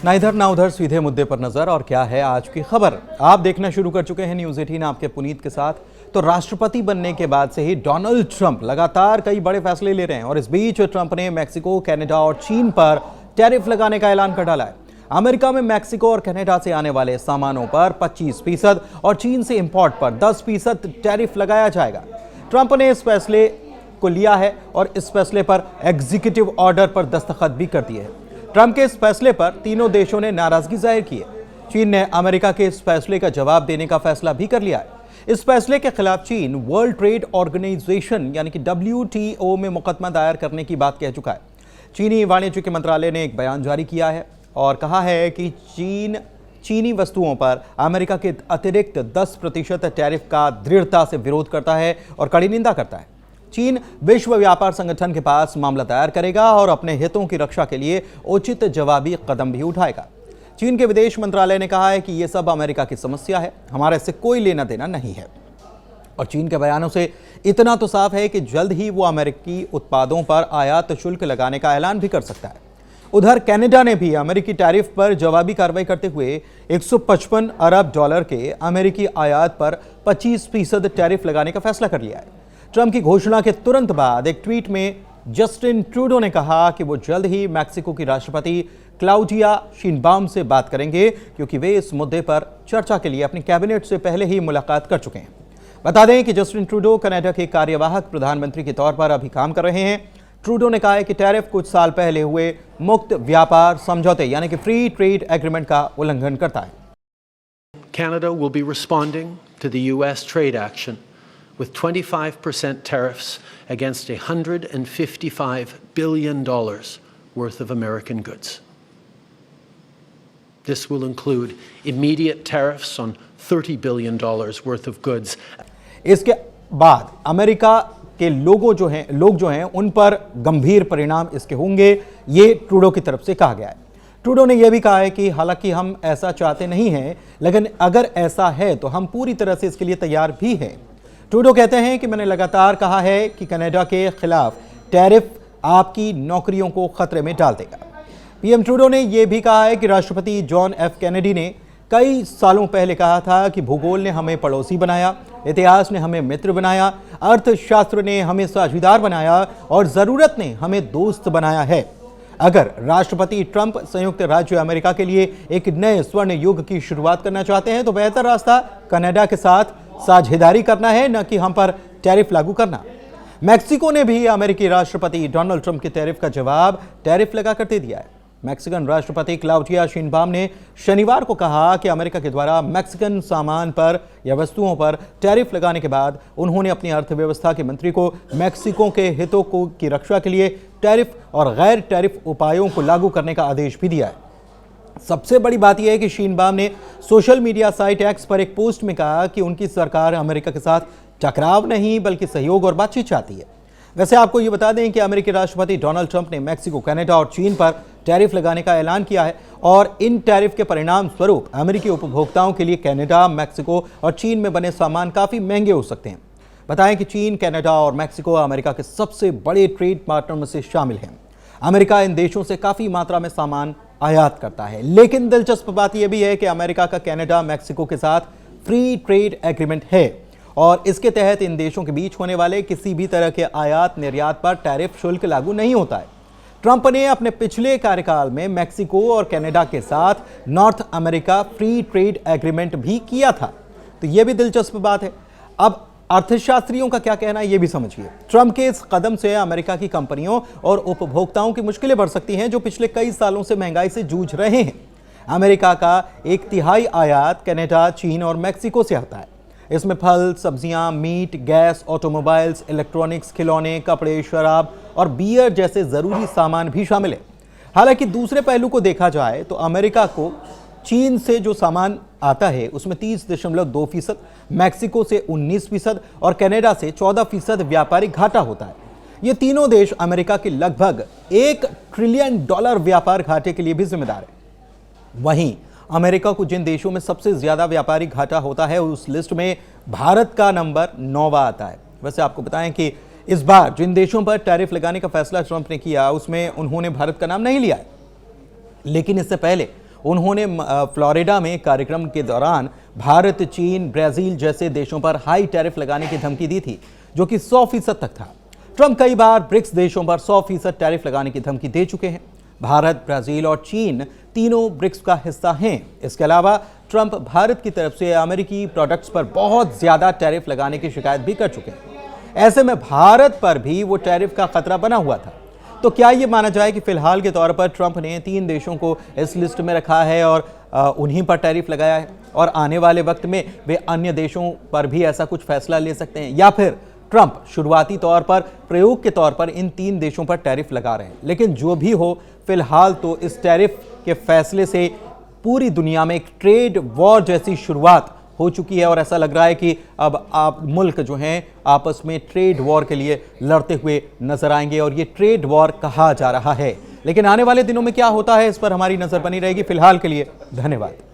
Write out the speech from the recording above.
ना इधर ना उधर, सीधे मुद्दे पर नजर। और क्या है आज की खबर, आप देखना शुरू कर चुके हैं न्यूज़ 18 आपके पुनीत के साथ। तो राष्ट्रपति बनने के बाद से ही डोनाल्ड ट्रंप लगातार कई बड़े फैसले ले रहे हैं और इस बीच ट्रंप ने मैक्सिको, कनाडा और चीन पर टैरिफ लगाने का ऐलान कर डाला है। अमेरिका में मैक्सिको और कनाडा से आने वाले सामानों पर 25% और चीन से इंपोर्ट पर 10% टैरिफ लगाया जाएगा। ट्रंप ने इस फैसले को लिया है और इस फैसले पर एग्जीक्यूटिव ऑर्डर पर दस्तखत भी कर दिए हैं। ट्रंप के इस फैसले पर तीनों देशों ने नाराजगी जाहिर की है। चीन ने अमेरिका के इस फैसले का जवाब देने का फैसला भी कर लिया है। इस फैसले के खिलाफ चीन वर्ल्ड ट्रेड ऑर्गेनाइजेशन यानी कि WTO में मुकदमा दायर करने की बात कह चुका है। चीनी वाणिज्य के मंत्रालय ने एक बयान जारी किया है और कहा है कि चीनी वस्तुओं पर अमेरिका के अतिरिक्त 10% टैरिफ का दृढ़ता से विरोध करता है और कड़ी निंदा करता है। चीन विश्व व्यापार संगठन के पास मामला दायर करेगा और अपने हितों की रक्षा के लिए उचित जवाबी कदम भी उठाएगा। चीन के विदेश मंत्रालय ने कहा है कि यह सब अमेरिका की समस्या है, हमारे इससे कोई लेना देना नहीं है। और चीन के बयानों से इतना तो साफ है कि जल्द ही वो अमेरिकी उत्पादों पर आयात शुल्क लगाने का ऐलान भी कर सकता है। उधर कनाडा ने भी अमेरिकी टैरिफ पर जवाबी कार्रवाई करते हुए $155 अरब के अमेरिकी आयात पर 25% टैरिफ लगाने का फैसला कर लिया है। ट्रंप की घोषणा के तुरंत बाद एक ट्वीट में जस्टिन ट्रूडो ने कहा कि वो जल्द ही मैक्सिको की राष्ट्रपति क्लाउडिया शिनबाउम से बात करेंगे, क्योंकि वे इस मुद्दे पर चर्चा के लिए अपनी कैबिनेट से पहले ही मुलाकात कर चुके हैं। बता दें कि जस्टिन ट्रूडो कनाडा के कार्यवाहक प्रधानमंत्री के तौर पर अभी काम कर रहे हैं। ट्रूडो ने कहा है कि टैरिफ कुछ साल पहले हुए मुक्त व्यापार समझौते यानी कि फ्री ट्रेड एग्रीमेंट का उल्लंघन करता है। Canada will be responding to the US trade action with 25% tariffs against $155 billion worth of American goods. This will include immediate tariffs on $30 billion worth of goods. इसके बाद अमेरिका के लोग जो हैं उन पर गंभीर परिणाम इसके होंगे, ये ट्रूडो की तरफ से कहा गया है। ट्रूडो ने यह भी कहा है कि हालांकि हम ऐसा चाहते नहीं हैं, लेकिन अगर ऐसा है तो हम पूरी तरह से इसके लिए तैयार भी हैं। ट्रूडो कहते हैं कि मैंने लगातार कहा है कि कनाडा के खिलाफ टैरिफ आपकी नौकरियों को खतरे में डाल देगा। पीएम ट्रूडो ने यह भी कहा है कि राष्ट्रपति जॉन एफ कैनेडी ने कई सालों पहले कहा था कि भूगोल ने हमें पड़ोसी बनाया, इतिहास ने हमें मित्र बनाया, अर्थशास्त्र ने हमें साझीदार बनाया और ज़रूरत ने हमें दोस्त बनाया है। अगर राष्ट्रपति ट्रंप संयुक्त राज्य अमेरिका के लिए एक नए स्वर्ण युग की शुरुआत करना चाहते हैं तो बेहतर रास्ता कनाडा के साथ साझेदारी करना है, न कि हम पर टैरिफ लागू करना। मैक्सिको ने भी अमेरिकी राष्ट्रपति डोनाल्ड ट्रंप के टैरिफ का जवाब टैरिफ लगाकर दे दिया है। मैक्सिकन राष्ट्रपति क्लाउडिया शिनबाउम ने शनिवार को कहा कि अमेरिका के द्वारा मैक्सिकन सामान पर या वस्तुओं पर टैरिफ लगाने के बाद उन्होंने अपनी अर्थव्यवस्था के मंत्री को मैक्सिको के हितों की रक्षा के लिए टैरिफ और गैर टैरिफ उपायों को लागू करने का आदेश भी दिया है। सबसे बड़ी बात यह है कि शिनबाउम ने सोशल मीडिया साइट एक्स पर एक पोस्ट में कहा कि उनकी सरकार अमेरिका के साथ टकराव नहीं बल्कि सहयोग और बातचीत चाहती है। वैसे आपको ये बता दें कि अमेरिकी राष्ट्रपति डोनाल्ड ट्रंप ने मैक्सिको, कनाडा और चीन पर टैरिफ लगाने का ऐलान किया है और इन टैरिफ के परिणाम स्वरूप अमेरिकी उपभोक्ताओं के लिए कनाडा, मैक्सिको और चीन में बने सामान काफ़ी महंगे हो सकते हैं। बताएं कि चीन, कनाडा और मैक्सिको अमेरिका के सबसे बड़े ट्रेड पार्टनर में से शामिल हैं। अमेरिका इन देशों से काफ़ी मात्रा में सामान आयात करता है, लेकिन दिलचस्प बात यह भी है कि अमेरिका का कनाडा, मैक्सिको के साथ फ्री ट्रेड एग्रीमेंट है और इसके तहत इन देशों के बीच होने वाले किसी भी तरह के आयात निर्यात पर टैरिफ शुल्क लागू नहीं होता है। ट्रंप ने अपने पिछले कार्यकाल में मैक्सिको और कनाडा के साथ north America free trade agreement भी किया था, तो यह भी दिलचस्प बात है। अब अर्थशास्त्रियों का क्या कहना है ये भी समझिए। ट्रंप के इस कदम से अमेरिका की कंपनियों और उपभोक्ताओं की मुश्किलें बढ़ सकती हैं, जो पिछले कई सालों से महंगाई से जूझ रहे हैं। अमेरिका का 1/3 आयात कनाडा, चीन और मैक्सिको से आता है। इसमें फल, सब्जियां, मीट, गैस, ऑटोमोबाइल्स, इलेक्ट्रॉनिक्स, खिलौने, कपड़े, शराब और बियर जैसे ज़रूरी सामान भी शामिल है। हालांकि दूसरे पहलू को देखा जाए तो अमेरिका को चीन से जो सामान आता है उसमें 30.2%, मैक्सिको से 19% और कनाडा से 14% व्यापारिक घाटा होता है। ये तीनों देश अमेरिका के लगभग $1 ट्रिलियन व्यापार घाटे के लिए भी जिम्मेदार है। वहीं अमेरिका को जिन देशों में सबसे ज्यादा व्यापारिक घाटा होता है उस लिस्ट में भारत का नंबर 9वां आता है। वैसे आपको बताएं कि इस बार जिन देशों पर टैरिफ लगाने का फैसला ट्रंप ने किया उसमें उन्होंने भारत का नाम नहीं लिया है, लेकिन इससे पहले उन्होंने फ्लोरिडा में कार्यक्रम के दौरान भारत, चीन, ब्राजील जैसे देशों पर हाई टैरिफ लगाने की धमकी दी थी, जो कि 100% तक था। ट्रंप कई बार ब्रिक्स देशों पर 100% टैरिफ लगाने की धमकी दे चुके हैं। भारत, ब्राजील और चीन तीनों ब्रिक्स का हिस्सा हैं। इसके अलावा ट्रंप भारत की तरफ से अमेरिकी प्रोडक्ट्स पर बहुत ज्यादा टैरिफ लगाने की शिकायत भी कर चुके हैं। ऐसे में भारत पर भी वो टैरिफ का खतरा बना हुआ था। तो क्या ये माना जाए कि फिलहाल के तौर पर ट्रंप ने 3 देशों को इस लिस्ट में रखा है और उन्हीं पर टैरिफ लगाया है, और आने वाले वक्त में वे अन्य देशों पर भी ऐसा कुछ फैसला ले सकते हैं, या फिर ट्रंप शुरुआती तौर पर प्रयोग के तौर पर इन 3 देशों पर टैरिफ लगा रहे हैं? लेकिन जो भी हो, फिलहाल तो इस टैरिफ के फैसले से पूरी दुनिया में एक ट्रेड वॉर जैसी शुरुआत हो चुकी है, और ऐसा लग रहा है कि अब आप मुल्क जो हैं आपस में ट्रेड वॉर के लिए लड़ते हुए नजर आएंगे, और ये ट्रेड वॉर कहा जा रहा है। लेकिन आने वाले दिनों में क्या होता है, इस पर हमारी नजर बनी रहेगी। फिलहाल के लिए धन्यवाद।